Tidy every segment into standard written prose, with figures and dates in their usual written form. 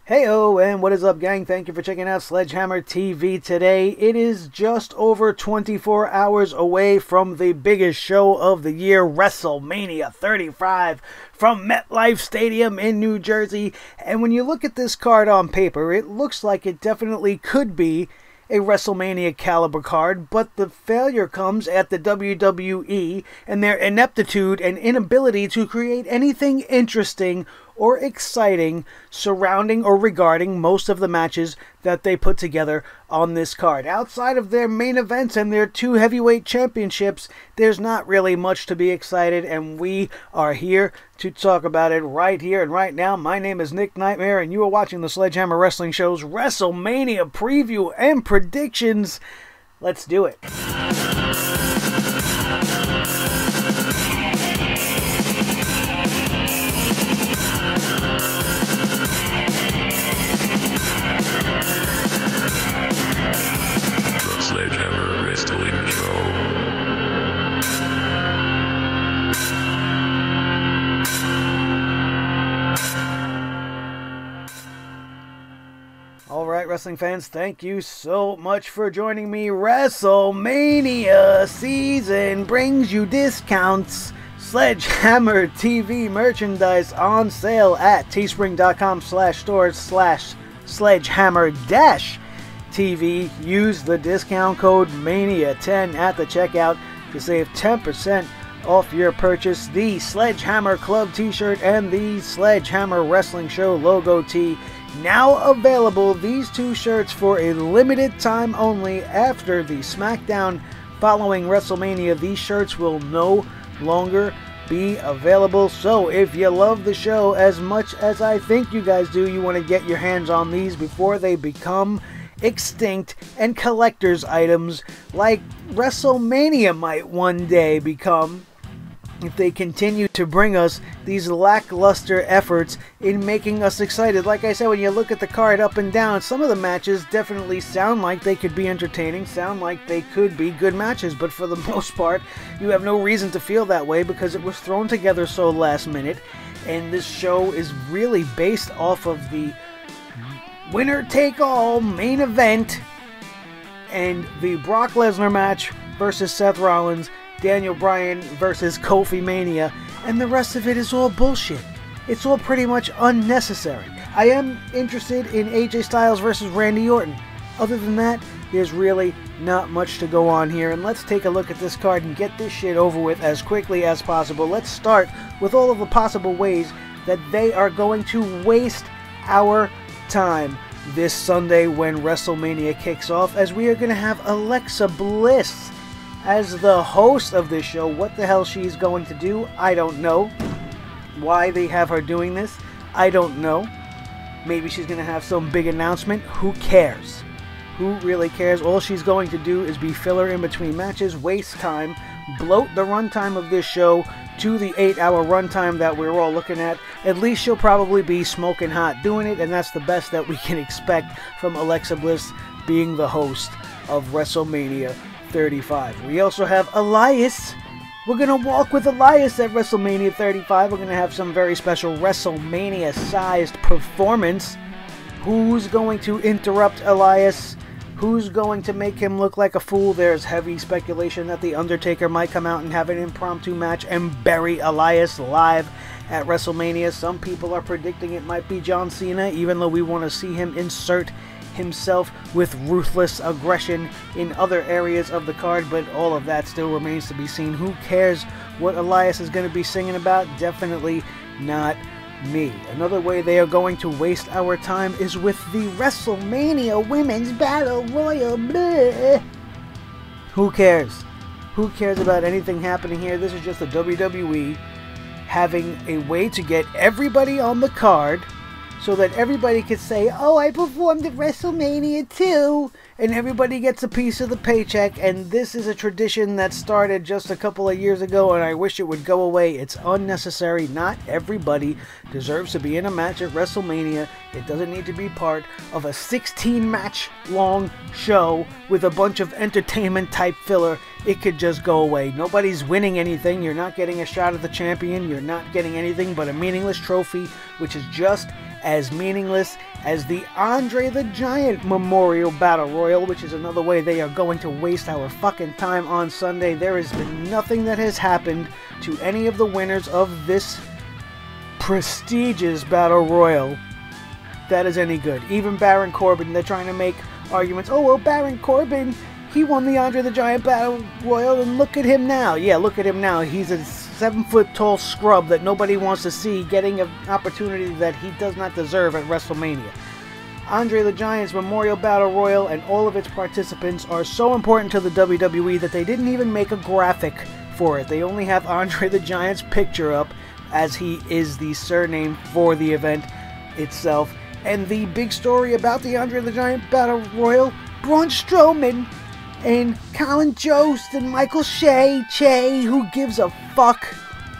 Heyo, and what is up, gang? Thank you for checking out Sledgehammer TV today. It is just over 24 hours away from the biggest show of the year, WrestleMania 35, from MetLife Stadium in New Jersey. And when you look at this card on paper, it looks like it definitely could be a WrestleMania caliber card, but the failure comes at the WWE and their ineptitude and inability to create anything interesting or exciting surrounding or regarding most of the matches that they put together on this card. Outside of their main events and their two heavyweight championships, there's not really much to be excited, and we are here to talk about it right here and right now. My name is Nick Nightmare, and you are watching the Sledgehammer Wrestling Show's WrestleMania preview and predictions. Let's do it. Sledgehammer Wrestling Show. Alright, wrestling fans, thank you so much for joining me. WrestleMania season brings you discounts. Sledgehammer TV merchandise on sale at teespring.com/stores/sledgehammer-TV. Use the discount code MANIA10 at the checkout to save 10% off your purchase. The Sledgehammer Club t-shirt and the Sledgehammer Wrestling Show logo tee now available. These two shirts for a limited time only. After the Smackdown following WrestleMania, these shirts will no longer be available. So if you love the show as much as I think you guys do, you want to get your hands on these before they become extinct and collector's items like WrestleMania might one day become, if they continue to bring us these lackluster efforts in making us excited. Like I said, when you look at the card up and down, some of the matches definitely sound like they could be entertaining, sound like they could be good matches, but for the most part, you have no reason to feel that way because it was thrown together so last minute, and this show is really based off of the winner-take-all main event and the Brock Lesnar match versus Seth Rollins, Daniel Bryan versus Kofi Mania, and the rest of it is all bullshit. It's all pretty much unnecessary. I am interested in AJ Styles versus Randy Orton. Other than that, there's really not much to go on here, and let's take a look at this card and get this shit over with as quickly as possible. Let's start with all of the possible ways that they are going to waste our time this Sunday when WrestleMania kicks off, as we are going to have Alexa Bliss as the host of this show. What the hell she's going to do, I don't know. Why they have her doing this, I don't know. Maybe she's going to have some big announcement. Who cares? Who really cares? All she's going to do is be filler in between matches, waste time, bloat the runtime of this show to the 8-hour runtime that we're all looking at. At least she'll probably be smoking hot doing it, and that's the best that we can expect from Alexa Bliss being the host of WrestleMania 35. We also have Elias. We're going to walk with Elias at WrestleMania 35. We're going to have some very special WrestleMania-sized performance. Who's going to interrupt Elias? Who's going to make him look like a fool? There's heavy speculation that The Undertaker might come out and have an impromptu match and bury Elias live at WrestleMania. Some people are predicting it might be John Cena, even though we want to see him insert himself with ruthless aggression in other areas of the card, but all of that still remains to be seen. Who cares what Elias is going to be singing about? Definitely not me. Another way they are going to waste our time is with the WrestleMania Women's Battle Royal. Blah. Who cares? Who cares about anything happening here? This is just the WWE having a way to get everybody on the card so that everybody could say, oh, I performed at WrestleMania too, and everybody gets a piece of the paycheck. And this is a tradition that started just a couple of years ago, and I wish it would go away. It's unnecessary. Not everybody deserves to be in a match at WrestleMania. It doesn't need to be part of a 16-match long show with a bunch of entertainment type filler. It could just go away. Nobody's winning anything. You're not getting a shot at the champion. You're not getting anything but a meaningless trophy, which is just as meaningless as the Andre the Giant Memorial Battle Royal, which is another way they are going to waste our fucking time on Sunday. There has been nothing that has happened to any of the winners of this prestigious Battle Royal that is any good. Even Baron Corbin, they're trying to make arguments. Oh, well, Baron Corbin, he won the Andre the Giant Battle Royal, and look at him now. Yeah, look at him now. He's a 7-foot-tall scrub that nobody wants to see getting an opportunity that he does not deserve at WrestleMania. Andre the Giant's Memorial Battle Royal and all of its participants are so important to the WWE that they didn't even make a graphic for it. They only have Andre the Giant's picture up, as he is the surname for the event itself. And the big story about the Andre the Giant Battle Royal, Braun Strowman and Colin Jost and Michael Che, who gives a fuck?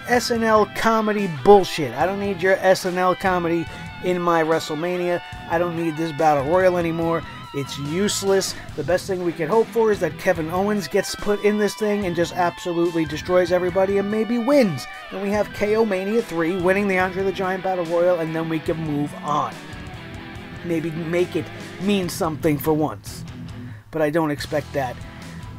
SNL comedy bullshit. I don't need your SNL comedy in my WrestleMania. I don't need this Battle Royal anymore. It's useless. The best thing we can hope for is that Kevin Owens gets put in this thing and just absolutely destroys everybody and maybe wins. And we have KO Mania 3 winning the Andre the Giant Battle Royal, and then we can move on. Maybe make it mean something for once. But I don't expect that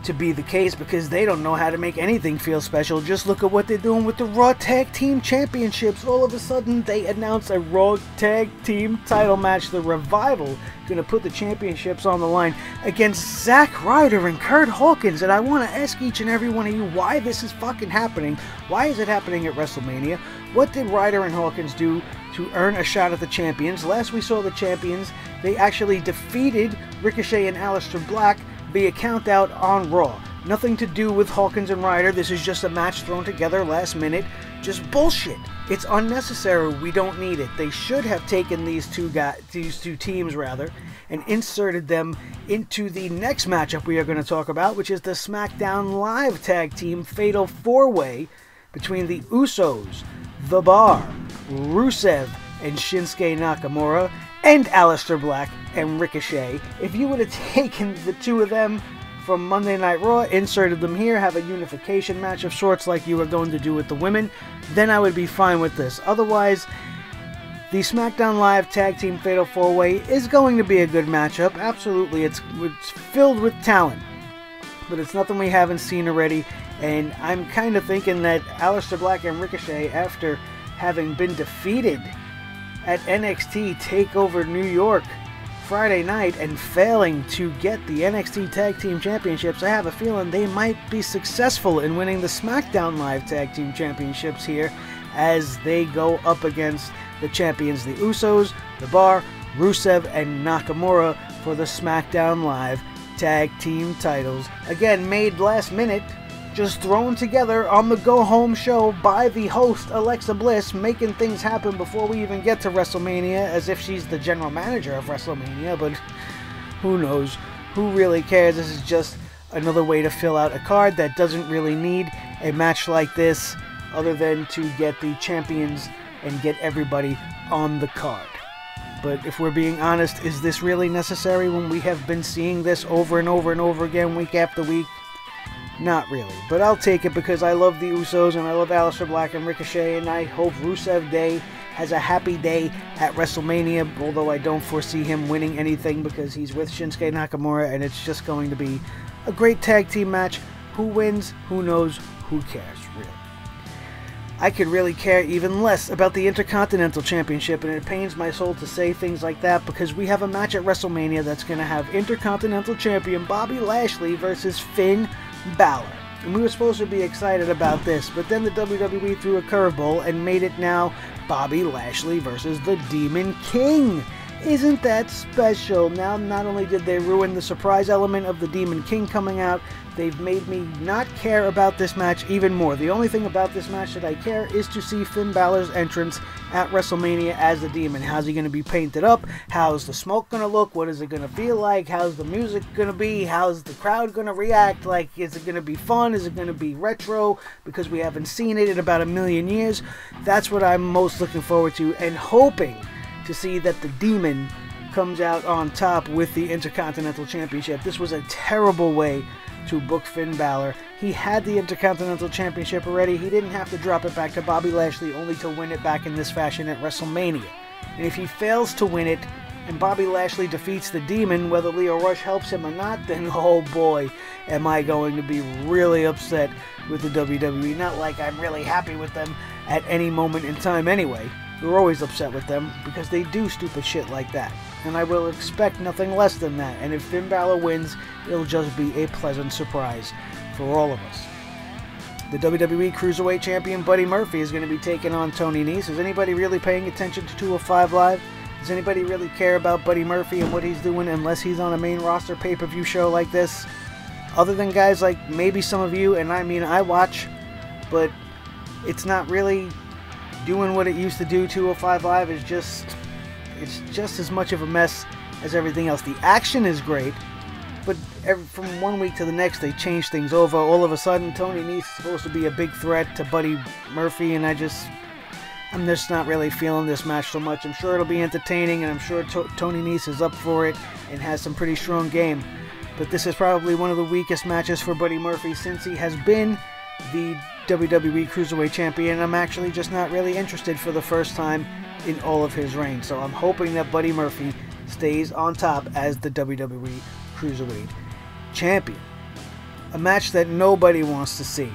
to be the case because they don't know how to make anything feel special. Just look at what they're doing with the Raw Tag Team Championships. All of a sudden, they announce a Raw Tag Team title match. The Revival going to put the championships on the line against Zack Ryder and Kurt Hawkins. And I want to ask each and every one of you why this is fucking happening. Why is it happening at WrestleMania? What did Ryder and Hawkins do to earn a shot at the champions? Last we saw the champions, they actually defeated Ricochet and Aleister Black via countout on Raw. Nothing to do with Hawkins and Ryder. This is just a match thrown together last minute. Just bullshit. It's unnecessary. We don't need it. They should have taken these two teams and inserted them into the next matchup we are going to talk about, which is the SmackDown Live Tag Team Fatal 4-Way between the Usos, The Bar, Rusev, and Shinsuke Nakamura, and Aleister Black and Ricochet. If you would have taken the two of them from Monday Night Raw, inserted them here, have a unification match of sorts like you were going to do with the women, then I would be fine with this. Otherwise, the SmackDown Live Tag Team Fatal 4-Way is going to be a good matchup. Absolutely, it's filled with talent, but it's nothing we haven't seen already, and I'm kind of thinking that Aleister Black and Ricochet, after having been defeated at NXT TakeOver New York Friday night and failing to get the NXT Tag Team Championships, I have a feeling they might be successful in winning the SmackDown Live Tag Team Championships here as they go up against the champions, the Usos, The Bar, Rusev, and Nakamura for the SmackDown Live Tag Team titles. Again, made last minute, just thrown together on the go-home show by the host, Alexa Bliss, making things happen before we even get to WrestleMania, as if she's the general manager of WrestleMania, but who knows? Who really cares? This is just another way to fill out a card that doesn't really need a match like this, other than to get the champions and get everybody on the card. But if we're being honest, is this really necessary when we have been seeing this over and over and over again, week after week? Not really, but I'll take it because I love the Usos and I love Aleister Black and Ricochet, and I hope Rusev Day has a happy day at WrestleMania, although I don't foresee him winning anything because he's with Shinsuke Nakamura, and it's just going to be a great tag team match. Who wins? Who knows? Who cares, really? I could really care even less about the Intercontinental Championship, and it pains my soul to say things like that because we have a match at WrestleMania that's going to have Intercontinental Champion Bobby Lashley versus Finn Balor. And we were supposed to be excited about this, but then the WWE threw a curveball and made it now Bobby Lashley versus the Demon King. Isn't that special? Now, not only did they ruin the surprise element of the Demon King coming out, they've made me not care about this match even more. The only thing about this match that I care is to see Finn Balor's entrance at WrestleMania as the Demon. How's he going to be painted up? How's the smoke going to look? What is it going to feel like? How's the music going to be? How's the crowd going to react? Like, is it going to be fun? Is it going to be retro? Because we haven't seen it in about 1,000,000 years. That's what I'm most looking forward to and hoping to see that the Demon comes out on top with the Intercontinental Championship. This was a terrible way to book Finn Balor. He had the Intercontinental Championship already. He didn't have to drop it back to Bobby Lashley only to win it back in this fashion at WrestleMania. And if he fails to win it and Bobby Lashley defeats the Demon, whether Lio Rush helps him or not, then oh boy, am I going to be really upset with the WWE. Not like I'm really happy with them at any moment in time anyway. We're always upset with them because they do stupid shit like that. And I will expect nothing less than that. And if Finn Balor wins, it'll just be a pleasant surprise for all of us. The WWE Cruiserweight Champion Buddy Murphy is going to be taking on Tony Nese. Is anybody really paying attention to 205 Live? Does anybody really care about Buddy Murphy and what he's doing unless he's on a main roster pay-per-view show like this? Other than guys like maybe some of you, and I mean I watch, but it's not really doing what it used to do. 205 Live is it's just as much of a mess as everything else. The action is great, but from one week to the next they change things over. All of a sudden Tony Nese is supposed to be a big threat to Buddy Murphy, and I'm just not really feeling this match so much. I'm sure it'll be entertaining, and I'm sure Tony Nese is up for it and has some pretty strong game. But this is probably one of the weakest matches for Buddy Murphy since he has been the WWE Cruiserweight Champion. I'm actually just not really interested for the first time in all of his reign. So I'm hoping that Buddy Murphy stays on top as the WWE Cruiserweight Champion. A match that nobody wants to see.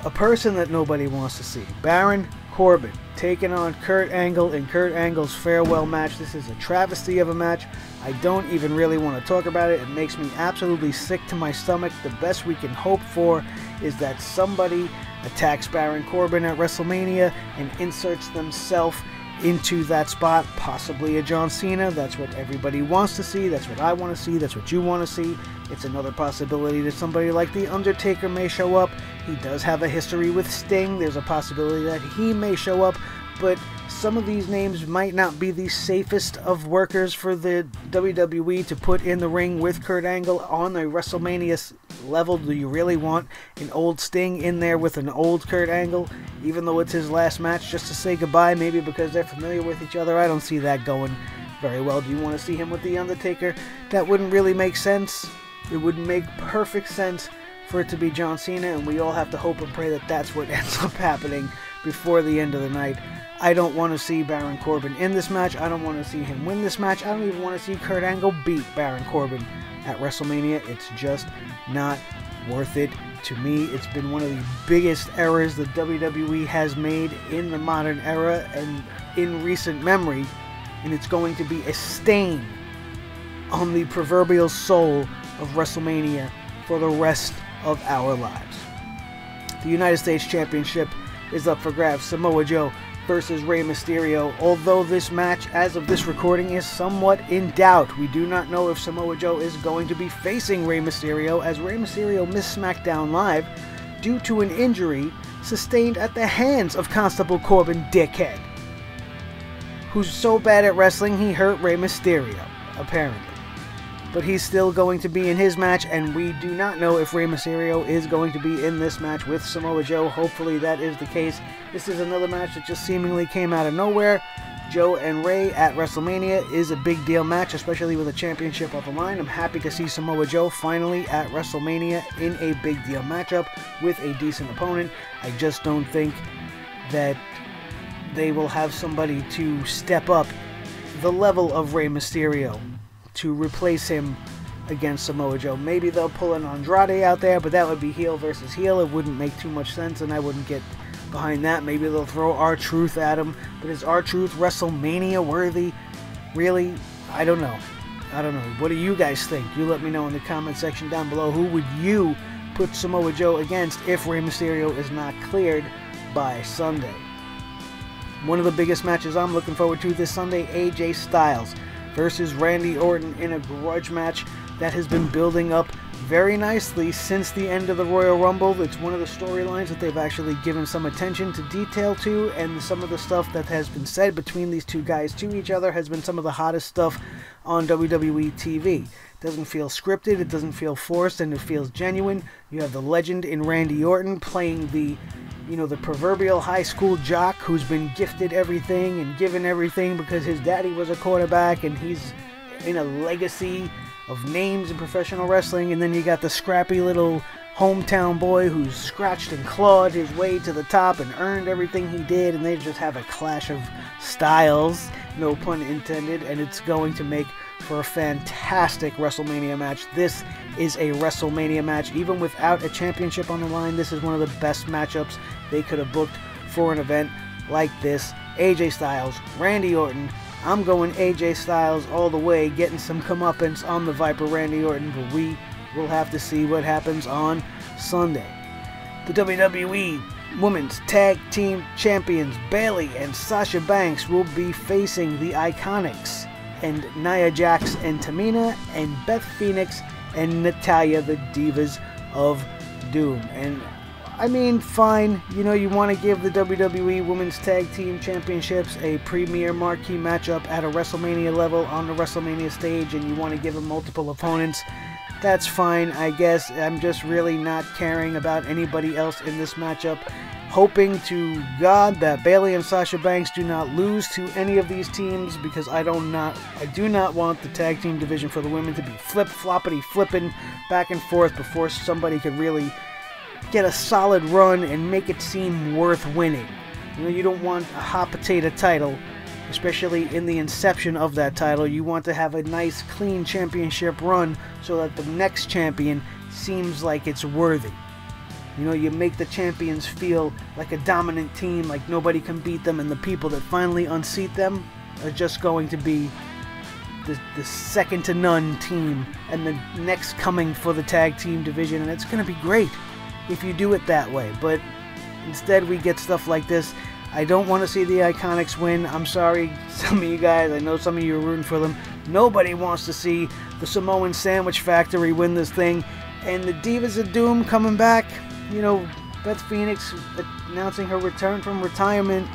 A person that nobody wants to see. Baron Corbin taking on Kurt Angle in Kurt Angle's farewell match. This is a travesty of a match. I don't even really want to talk about it. It makes me absolutely sick to my stomach. The best we can hope for is that somebody attacks Baron Corbin at WrestleMania and inserts themselves into that spot, possibly a John Cena. That's what everybody wants to see. That's what I want to see. That's what you want to see. It's another possibility that somebody like The Undertaker may show up. He does have a history with Sting. There's a possibility that he may show up, but some of these names might not be the safest of workers for the WWE to put in the ring with Kurt Angle on a WrestleMania level. Do you really want an old Sting in there with an old Kurt Angle, even though it's his last match, just to say goodbye, maybe because they're familiar with each other? I don't see that going very well. Do you want to see him with The Undertaker? That wouldn't really make sense. It would make perfect sense for it to be John Cena, and we all have to hope and pray that that's what ends up happening before the end of the night. I don't want to see Baron Corbin in this match. I don't want to see him win this match. I don't even want to see Kurt Angle beat Baron Corbin at WrestleMania. It's just not worth it to me. It's been one of the biggest errors the WWE has made in the modern era and in recent memory, and it's going to be a stain on the proverbial soul of WrestleMania for the rest of our lives. The United States Championship is up for grabs. Samoa Joe versus Rey Mysterio. Although this match, as of this recording, is somewhat in doubt. We do not know if Samoa Joe is going to be facing Rey Mysterio, as Rey Mysterio missed Smackdown Live due to an injury sustained at the hands of Constable Corbin Dickhead, who's so bad at wrestling he hurt Rey Mysterio, apparently. But he's still going to be in his match, and we do not know if Rey Mysterio is going to be in this match with Samoa Joe. Hopefully that is the case. This is another match that just seemingly came out of nowhere. Joe and Rey at WrestleMania is a big deal match, especially with a championship on the line. I'm happy to see Samoa Joe finally at WrestleMania in a big deal matchup with a decent opponent. I just don't think that they will have somebody to step up the level of Rey Mysterio to replace him against Samoa Joe. Maybe they'll pull an Andrade out there, but that would be heel versus heel. It wouldn't make too much sense, and I wouldn't get behind that. Maybe they'll throw R-Truth at him, but is R-Truth WrestleMania worthy? Really? I don't know. What do you guys think? You let me know in the comment section down below. Who would you put Samoa Joe against if Rey Mysterio is not cleared by Sunday? One of the biggest matches I'm looking forward to this Sunday, AJ Styles versus Randy Orton in a grudge match that has been building up very nicely since the end of the Royal Rumble. It's one of the storylines that they've actually given some attention to detail to, and some of the stuff that has been said between these two guys to each other has been some of the hottest stuff on WWE TV. It doesn't feel scripted, it doesn't feel forced, and it feels genuine. You have the legend in Randy Orton playing the proverbial high school jock who's been gifted everything and given everything because his daddy was a quarterback, and he's in a legacy of names in professional wrestling. And then you got the scrappy little hometown boy who's scratched and clawed his way to the top and earned everything he did, and they just have a clash of styles, no pun intended, and it's going to make for a fantastic WrestleMania match. This is a WrestleMania match. Even without a championship on the line, this is one of the best matchups they could have booked for an event like this. AJ Styles, Randy Orton. I'm going AJ Styles all the way, getting some comeuppance on the Viper Randy Orton, but we will have to see what happens on Sunday. The WWE Women's Tag Team Champions Bayley and Sasha Banks will be facing the Iconics and Nia Jax and Tamina, and Beth Phoenix and Natalya, the Divas of Doom. And I mean, fine, you know, you want to give the WWE Women's Tag Team Championships a premier marquee matchup at a WrestleMania level on the WrestleMania stage, and you want to give them multiple opponents. That's fine, I guess. I'm just really not caring about anybody else in this matchup. Hoping to God that Bayley and Sasha Banks do not lose to any of these teams, because I do not want the tag team division for the women to be flip-floppity flipping back and forth before somebody could really get a solid run and make it seem worth winning. You know, you don't want a hot potato title, especially in the inception of that title. You want to have a nice, clean championship run so that the next champion seems like it's worthy. You know, you make the champions feel like a dominant team, like nobody can beat them, and the people that finally unseat them are just going to be the second to none team and the next coming for the tag team division, and it's going to be great if you do it that way. But instead we get stuff like this. I don't want to see the Iconics win. I'm sorry, some of you guys, I know some of you are rooting for them. Nobody wants to see the Samoan Sandwich Factory win this thing. And the Divas of Doom coming back, you know, Beth Phoenix announcing her return from retirement.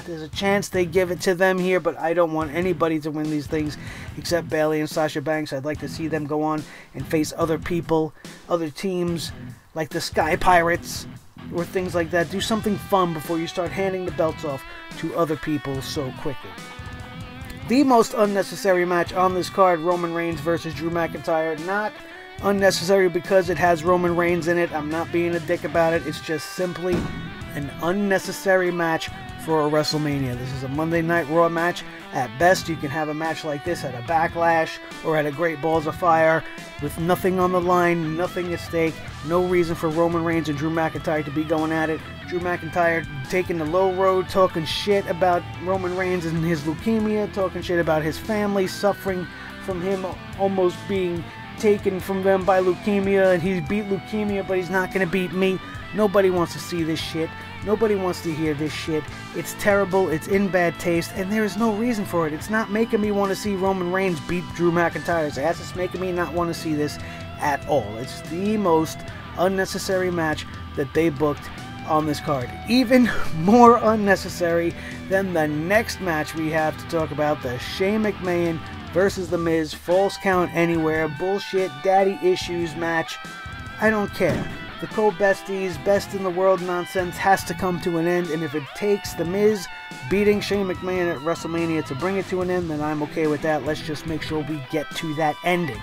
There's a chance they give it to them here, but I don't want anybody to win these things except Bayley and Sasha Banks. I'd like to see them go on and face other people, other teams, like the Sky Pirates, or things like that. Do something fun before you start handing the belts off to other people so quickly. The most unnecessary match on this card, Roman Reigns versus Drew McIntyre. Not unnecessary because it has Roman Reigns in it. I'm not being a dick about it. It's just simply an unnecessary match for a WrestleMania. This is a Monday Night Raw match. At best, you can have a match like this at a Backlash or at a Great Balls of Fire with nothing on the line, nothing at stake, no reason for Roman Reigns and Drew McIntyre to be going at it. Drew McIntyre taking the low road, talking shit about Roman Reigns and his leukemia, talking shit about his family suffering from him almost being taken from them by leukemia, and he beat leukemia, but he's not going to beat me. Nobody wants to see this shit. Nobody wants to hear this shit. It's terrible, it's in bad taste, and there is no reason for it. It's not making me want to see Roman Reigns beat Drew McIntyre's ass. It's making me not want to see this at all. It's the most unnecessary match that they booked on this card. Even more unnecessary than the next match we have to talk about, the Shane McMahon versus The Miz Falls Count Anywhere bullshit daddy issues match. I don't care. The co-besties, best in the world nonsense has to come to an end, and if it takes The Miz beating Shane McMahon at WrestleMania to bring it to an end, then I'm okay with that. Let's just make sure we get to that ending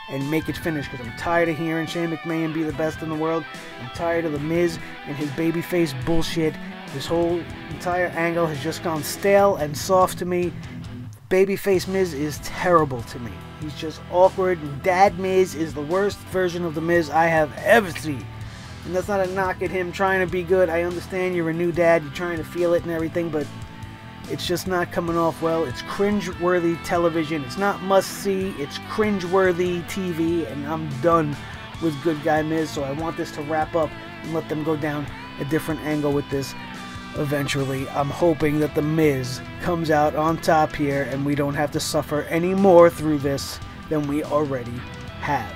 and make it finish, because I'm tired of hearing Shane McMahon be the best in the world. I'm tired of The Miz and his babyface bullshit. This whole entire angle has just gone stale and soft to me. Babyface Miz is terrible to me. He's just awkward. Dad Miz is the worst version of The Miz I have ever seen. And that's not a knock at him trying to be good. I understand you're a new dad, you're trying to feel it and everything, but it's just not coming off well. It's cringe-worthy television. It's not must-see. It's cringe-worthy TV, and I'm done with Good Guy Miz, so I want this to wrap up and let them go down a different angle with this eventually. I'm hoping that The Miz comes out on top here and we don't have to suffer any more through this than we already have.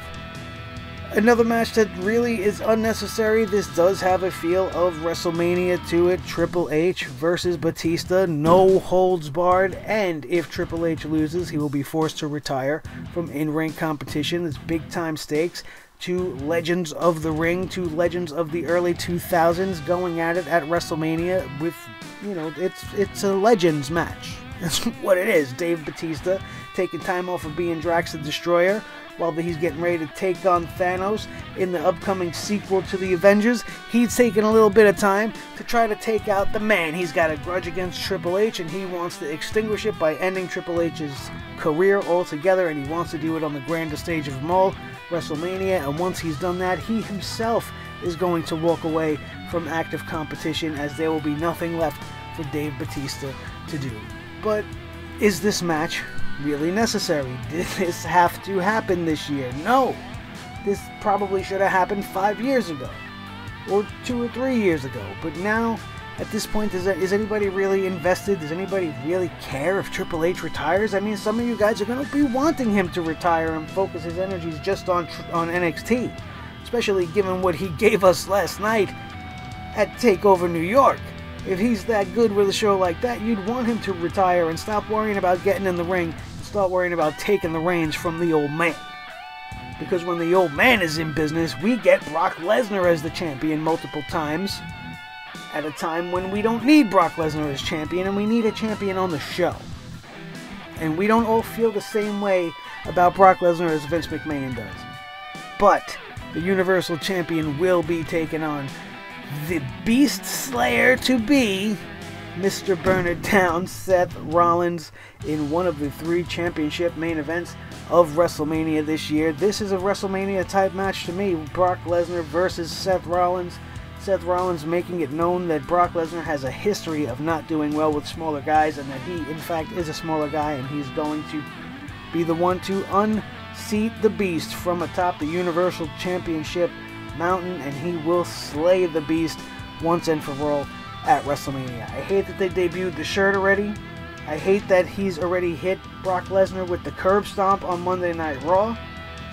Another match that really is unnecessary. This does have a feel of WrestleMania to it. Triple H versus Batista, no holds barred, and if Triple H loses, he will be forced to retire from in-ring competition. It's big time stakes. Two legends of the ring, two legends of the early 2000s going at it at WrestleMania with, you know, it's a legends match. That's what it is. Dave Batista taking time off of being Drax the Destroyer while he's getting ready to take on Thanos in the upcoming sequel to the Avengers. He's taking a little bit of time to try to take out the man. He's got a grudge against Triple H, and he wants to extinguish it by ending Triple H's career altogether, and he wants to do it on the grandest stage of them all, WrestleMania. And once he's done that, he himself is going to walk away from active competition, as there will be nothing left for Dave Batista to do. But is this match really necessary? Did this have to happen this year? No. This probably should have happened 5 years ago, or 2 or 3 years ago. But now, at this point, is anybody really invested? Does anybody really care if Triple H retires? I mean, some of you guys are going to be wanting him to retire and focus his energies just on NXT, especially given what he gave us last night at TakeOver New York. If he's that good with a show like that, you'd want him to retire and stop worrying about getting in the ring and start worrying about taking the reins from the old man. Because when the old man is in business, we get Brock Lesnar as the champion multiple times at a time when we don't need Brock Lesnar as champion, and we need a champion on the show. And we don't all feel the same way about Brock Lesnar as Vince McMahon does. But the Universal Champion will be taking on the Beast Slayer to be, Mr. Burner Down, Seth Rollins, in one of the 3 championship main events of WrestleMania this year. This is a WrestleMania type match to me. Brock Lesnar versus Seth Rollins. Seth Rollins making it known that Brock Lesnar has a history of not doing well with smaller guys, and that he, in fact, is a smaller guy, and he's going to be the one to unseat the Beast from atop the Universal Championship mountain, and he will slay the Beast once and for all at WrestleMania. I hate that they debuted the shirt already. I hate that he's already hit Brock Lesnar with the curb stomp on Monday Night Raw.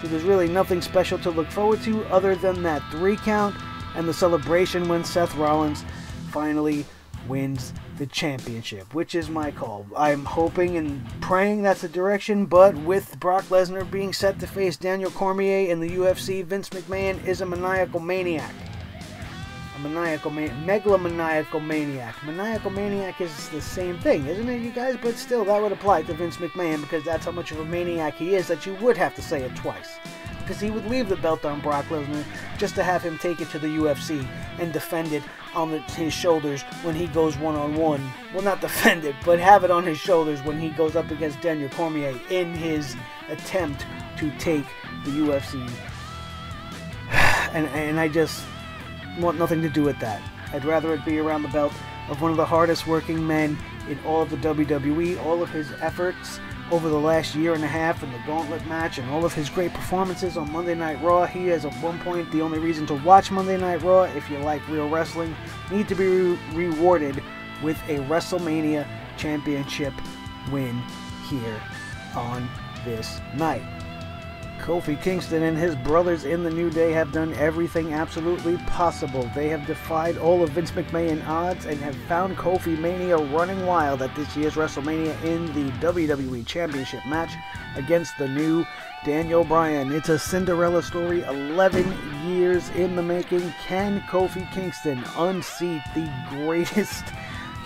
So there's really nothing special to look forward to other than that 3 count and the celebration when Seth Rollins finally wins the championship, which is my call. I'm hoping and praying that's the direction, but with Brock Lesnar being set to face Daniel Cormier in the UFC, Vince McMahon is a maniacal maniac. Megalomaniacal maniac. Maniacal maniac is the same thing, isn't it, you guys? But still, that would apply to Vince McMahon, because that's how much of a maniac he is, that you would have to say it twice. Because he would leave the belt on Brock Lesnar just to have him take it to the UFC and defend it on his shoulders when he goes one-on-one. Well, not defend it, but have it on his shoulders when he goes up against Daniel Cormier in his attempt to take the UFC. And I just want nothing to do with that. I'd rather it be around the belt of one of the hardest working men in all of the WWE. All of his efforts over the last year and a half in the Gauntlet match, and all of his great performances on Monday Night Raw. He is at one point the only reason to watch Monday Night Raw, if you like real wrestling, need to be rewarded with a WrestleMania Championship win here on this night. Kofi Kingston and his brothers in the New Day have done everything absolutely possible. They have defied all of Vince McMahon odds and have found Kofi Mania running wild at this year's WrestleMania in the WWE Championship match against the new Daniel Bryan. It's a Cinderella story, 11 years in the making. Can Kofi Kingston unseat the greatest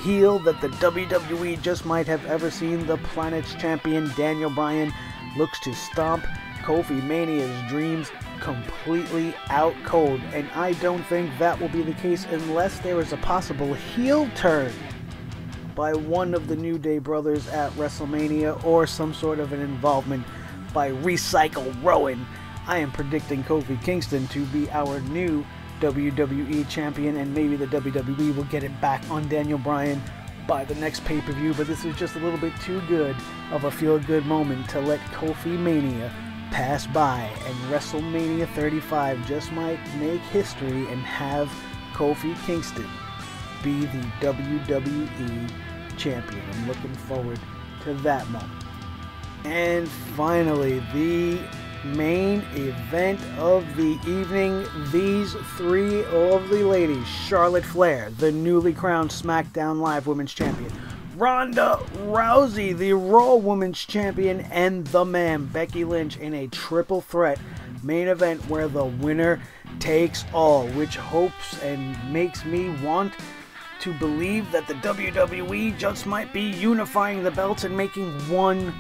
heel that the WWE just might have ever seen? The planet's champion Daniel Bryan looks to stomp Kofi Mania's dreams completely out cold, and I don't think that will be the case unless there is a possible heel turn by one of the New Day brothers at WrestleMania, or some sort of an involvement by Recycle Rowan. I am predicting Kofi Kingston to be our new WWE champion, and maybe the WWE will get it back on Daniel Bryan by the next pay-per-view, but this is just a little bit too good of a feel-good moment to let Kofi Mania pass by, and WrestleMania 35 just might make history and have Kofi Kingston be the WWE champion. I'm looking forward to that moment. And finally, the main event of the evening, these 3 lovely ladies: Charlotte Flair, the newly crowned SmackDown Live Women's Champion; Ronda Rousey, the Raw Women's Champion; and the man, Becky Lynch, in a triple threat main event where the winner takes all, which hopes and makes me want to believe that the WWE just might be unifying the belts and making one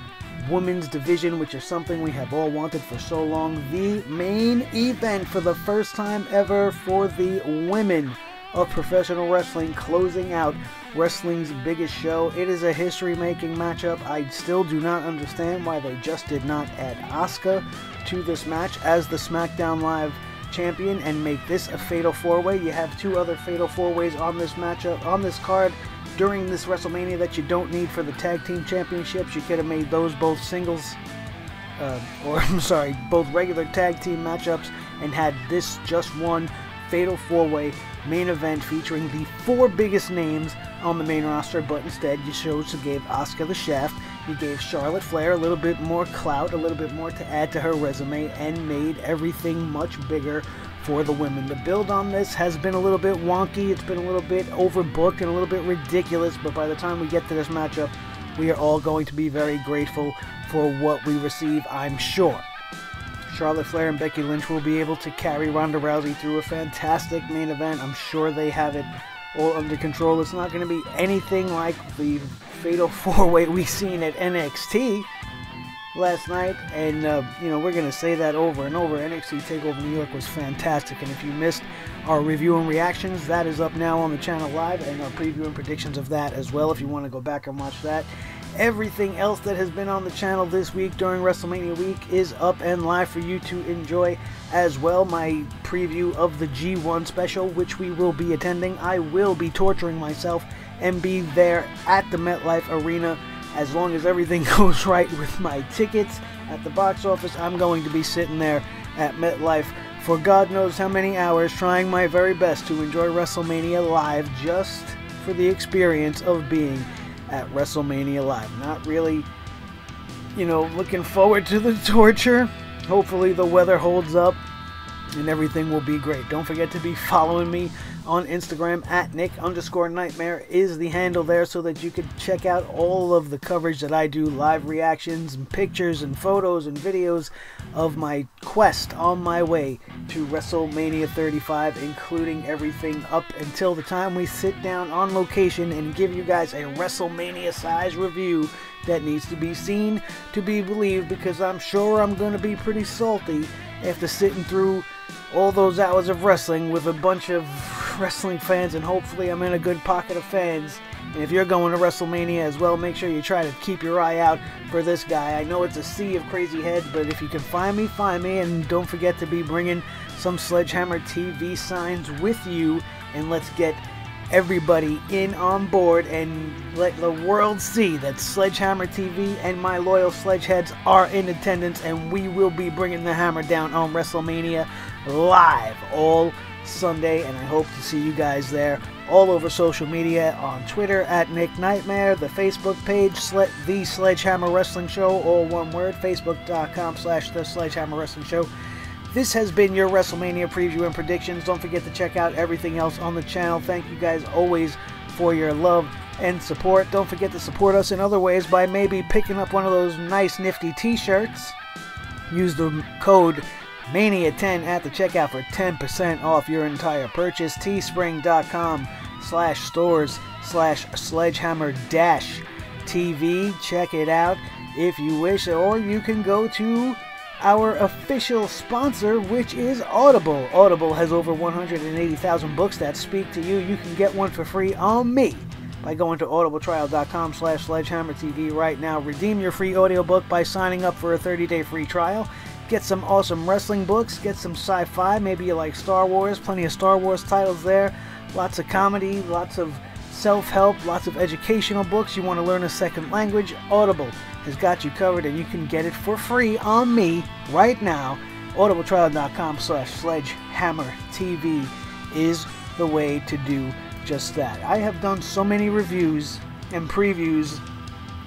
women's division, which is something we have all wanted for so long. The main event for the first time ever for the women of professional wrestling, closing out wrestling's biggest show. It is a history-making matchup. I still do not understand why they just did not add Asuka to this match as the SmackDown Live champion and make this a fatal four-way. You have two other fatal four-ways on this matchup, on this card during this WrestleMania that you don't need for the tag team championships. You could have made those both singles, both regular tag team matchups, and had this just one fatal four-way main event featuring the four biggest names on the main roster, but instead you chose to give Asuka the shaft. You gave Charlotte Flair a little bit more clout, a little bit more to add to her resume, and made everything much bigger for the women. The build on this has been a little bit wonky, it's been a little bit overbooked and a little bit ridiculous, but by the time we get to this matchup, we are all going to be very grateful for what we receive, I'm sure. Charlotte Flair and Becky Lynch will be able to carry Ronda Rousey through a fantastic main event. I'm sure they have it all under control. It's not going to be anything like the fatal four-way we seen at NXT last night, and we're going to say that over and over. NXT TakeOver New York was fantastic, and if you missed our review and reactions, that is up now on the channel live, and our preview and predictions of that as well if you want to go back and watch that. Everything else that has been on the channel this week during WrestleMania week is up and live for you to enjoy as well. My preview of the G1 special, which we will be attending. I will be torturing myself and be there at the MetLife Arena. As long as everything goes right with my tickets at the box office, I'm going to be sitting there at MetLife for God knows how many hours, trying my very best to enjoy WrestleMania live, just for the experience of being at WrestleMania Live. Not really, looking forward to the torture. Hopefully the weather holds up and everything will be great. Don't forget to be following me on Instagram at Nick_Nightmare is the handle there, so that you can check out all of the coverage that I do, live reactions and pictures and photos and videos of my quest on my way to WrestleMania 35, including everything up until the time we sit down on location and give you guys a WrestleMania size review that needs to be seen to be believed, because I'm sure I'm going to be pretty salty after sitting through all those hours of wrestling with a bunch of wrestling fans, and hopefully I'm in a good pocket of fans. And if you're going to WrestleMania as well, make sure you try to keep your eye out for this guy. I know it's a sea of crazy heads, but if you can find me, and don't forget to be bringing some Sledgehammer TV signs with you, and let's get everybody in on board and let the world see that Sledgehammer TV and my loyal Sledgeheads are in attendance, and we will be bringing the hammer down on WrestleMania live all Sunday, and I hope to see you guys there all over social media, on Twitter at Nick Nightmare, the Facebook page, The Sledgehammer Wrestling Show, all one word, facebook.com/The Sledgehammer Wrestling Show. This has been your WrestleMania preview and predictions. Don't forget to check out everything else on the channel. Thank you guys always for your love and support. Don't forget to support us in other ways by maybe picking up one of those nice nifty t-shirts. Use the code Mania10 at the checkout for 10% off your entire purchase. Teespring.com/stores/Sledgehammer-TV. Check it out if you wish, or you can go to our official sponsor, which is Audible. Audible has over 180,000 books that speak to you. You can get one for free on me by going to audibletrial.com/SledgehammerTV right now. Redeem your free audiobook by signing up for a 30-day free trial. Get some awesome wrestling books, get some sci-fi, maybe you like Star Wars, plenty of Star Wars titles there, lots of comedy, lots of self-help, lots of educational books. You want to learn a second language? Audible has got you covered, and you can get it for free on me right now. audibletrial.com/SledgehammerTV is the way to do just that. I have done so many reviews and previews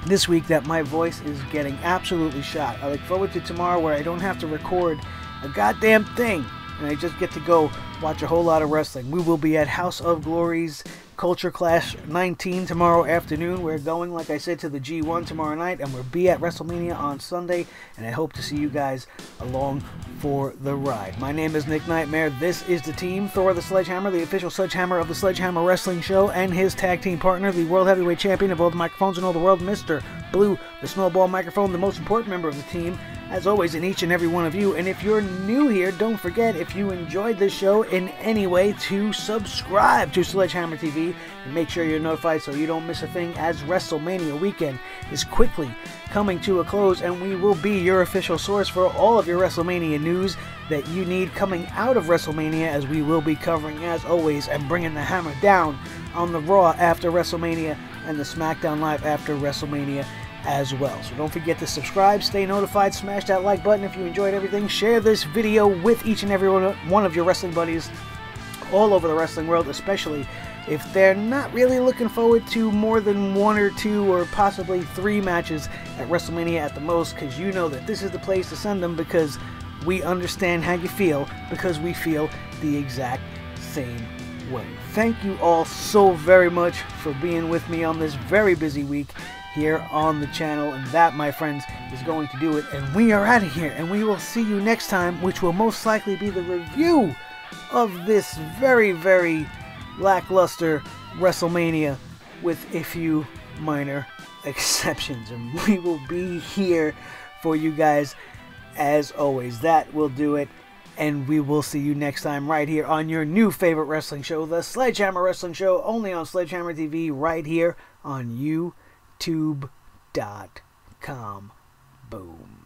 this week that my voice is getting absolutely shot. I look forward to tomorrow, where I don't have to record a goddamn thing and I just get to go watch a whole lot of wrestling. We will be at House of Glory's Culture Clash 19 tomorrow afternoon. We're going, like I said, to the G1 tomorrow night, and we'll be at WrestleMania on Sunday, and I hope to see you guys along for the ride. My name is Nick Nightmare. This is the team. Thor the Sledgehammer, the official Sledgehammer of the Sledgehammer Wrestling Show, and his tag team partner, the World Heavyweight Champion of all the microphones in all the world, Mr. Blue, the small ball microphone, the most important member of the team, as always, in each and every one of you. And if you're new here, don't forget, if you enjoyed this show in any way, to subscribe to Sledgehammer TV and make sure you're notified so you don't miss a thing, as WrestleMania weekend is quickly coming to a close, and we will be your official source for all of your WrestleMania news that you need coming out of WrestleMania, as we will be covering, as always, and bringing the hammer down on the Raw after WrestleMania and the Smackdown Live after WrestleMania as well. So don't forget to subscribe, stay notified, smash that like button if you enjoyed everything, share this video with each and every one of your wrestling buddies all over the wrestling world, especially if they're not really looking forward to more than 1 or 2 or possibly 3 matches at WrestleMania at the most, because you know that this is the place to send them, because we understand how you feel, because we feel the exact same way. Thank you all so very much for being with me on this very busy week here on the channel, and that, my friends, is going to do it, and we are out of here, and we will see you next time, which will most likely be the review of this very, very lackluster WrestleMania, with a few minor exceptions, and we will be here for you guys as always. That will do it, and we will see you next time right here on your new favorite wrestling show, the Sledgehammer Wrestling Show, only on Sledgehammer TV, right here on YouTube.com. Boom.